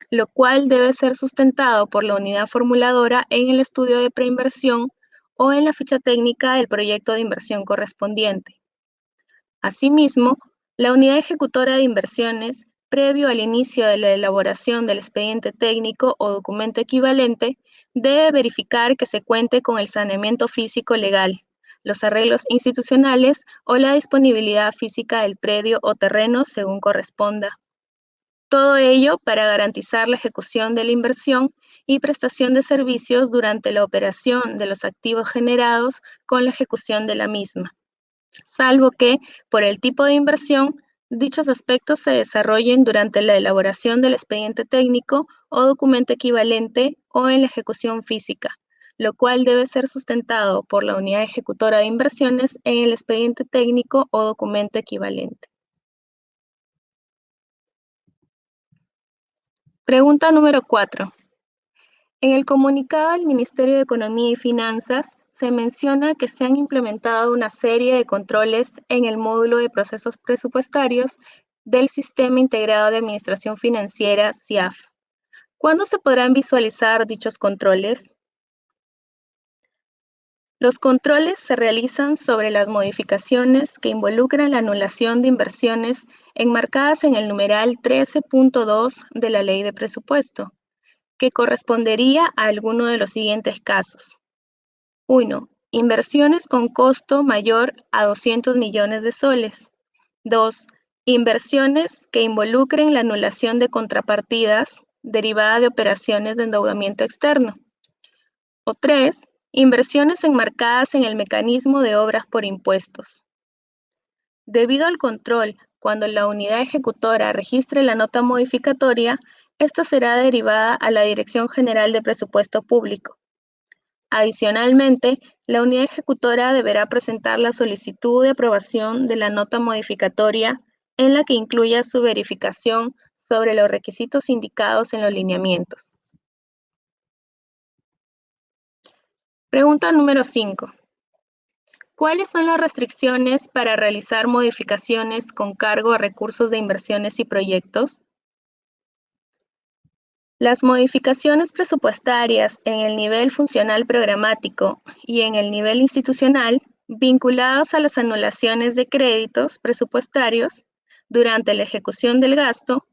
lo cual debe ser sustentado por la unidad formuladora en el estudio de preinversión o en la ficha técnica del proyecto de inversión correspondiente. Asimismo, la unidad ejecutora de inversiones, previo al inicio de la elaboración del expediente técnico o documento equivalente, debe verificar que se cuente con el saneamiento físico legal, los arreglos institucionales o la disponibilidad física del predio o terreno según corresponda. Todo ello para garantizar la ejecución de la inversión y prestación de servicios durante la operación de los activos generados con la ejecución de la misma, salvo que, por el tipo de inversión, dichos aspectos se desarrollen durante la elaboración del expediente técnico o documento equivalente o en la ejecución física, lo cual debe ser sustentado por la unidad ejecutora de inversiones en el expediente técnico o documento equivalente. Pregunta número 4. En el comunicado del Ministerio de Economía y Finanzas se menciona que se han implementado una serie de controles en el módulo de procesos presupuestarios del Sistema Integrado de Administración Financiera, SIAF. ¿Cuándo se podrán visualizar dichos controles? Los controles se realizan sobre las modificaciones que involucran la anulación de inversiones enmarcadas en el numeral 13.2 de la Ley de Presupuesto, que correspondería a alguno de los siguientes casos. 1. Inversiones con costo mayor a 200 millones de soles. 2. Inversiones que involucren la anulación de contrapartidas derivada de operaciones de endeudamiento externo. O 3. Inversiones enmarcadas en el mecanismo de obras por impuestos. Debido al control, cuando la unidad ejecutora registre la nota modificatoria, esta será derivada a la Dirección General de Presupuesto Público. Adicionalmente, la unidad ejecutora deberá presentar la solicitud de aprobación de la nota modificatoria en la que incluya su verificación sobre los requisitos indicados en los lineamientos. Pregunta número 5. ¿Cuáles son las restricciones para realizar modificaciones con cargo a recursos de inversiones y proyectos? Las modificaciones presupuestarias en el nivel funcional programático y en el nivel institucional, vinculadas a las anulaciones de créditos presupuestarios durante la ejecución del gasto,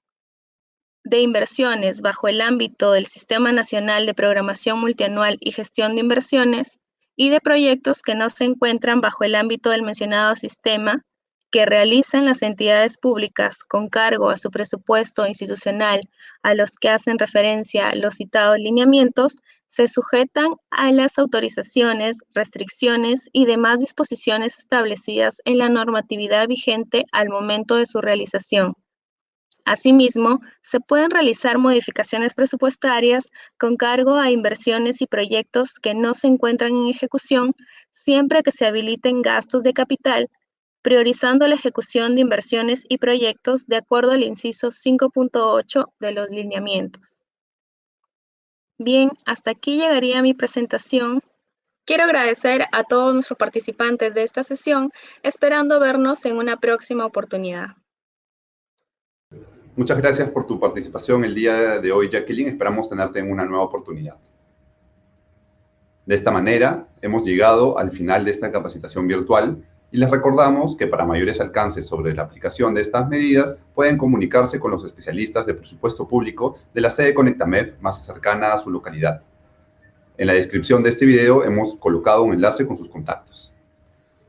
de inversiones bajo el ámbito del Sistema Nacional de Programación Multianual y Gestión de Inversiones, y de proyectos que no se encuentran bajo el ámbito del mencionado sistema, que realizan las entidades públicas con cargo a su presupuesto institucional a los que hacen referencia los citados lineamientos, se sujetan a las autorizaciones, restricciones y demás disposiciones establecidas en la normatividad vigente al momento de su realización. Asimismo, se pueden realizar modificaciones presupuestarias con cargo a inversiones y proyectos que no se encuentran en ejecución, siempre que se habiliten gastos de capital, priorizando la ejecución de inversiones y proyectos de acuerdo al inciso 5.8 de los lineamientos. Bien, hasta aquí llegaría mi presentación. Quiero agradecer a todos nuestros participantes de esta sesión, esperando vernos en una próxima oportunidad. Muchas gracias por tu participación el día de hoy, Jacqueline. Esperamos tenerte en una nueva oportunidad. De esta manera, hemos llegado al final de esta capacitación virtual y les recordamos que para mayores alcances sobre la aplicación de estas medidas, pueden comunicarse con los especialistas de presupuesto público de la sede Conectamef más cercana a su localidad. En la descripción de este video hemos colocado un enlace con sus contactos.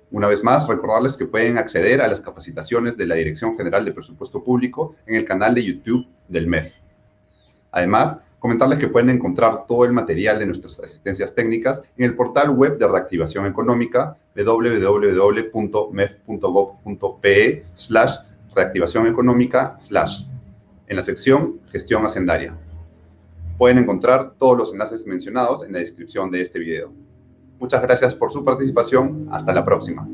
Una vez más, recordarles que pueden acceder a las capacitaciones de la Dirección General de Presupuesto Público en el canal de YouTube del MEF. Además, comentarles que pueden encontrar todo el material de nuestras asistencias técnicas en el portal web de Reactivación Económica www.mef.gov.pe/reactivacioneconómica/ en la sección Gestión Hacendaria. Pueden encontrar todos los enlaces mencionados en la descripción de este video. Muchas gracias por su participación. Hasta la próxima.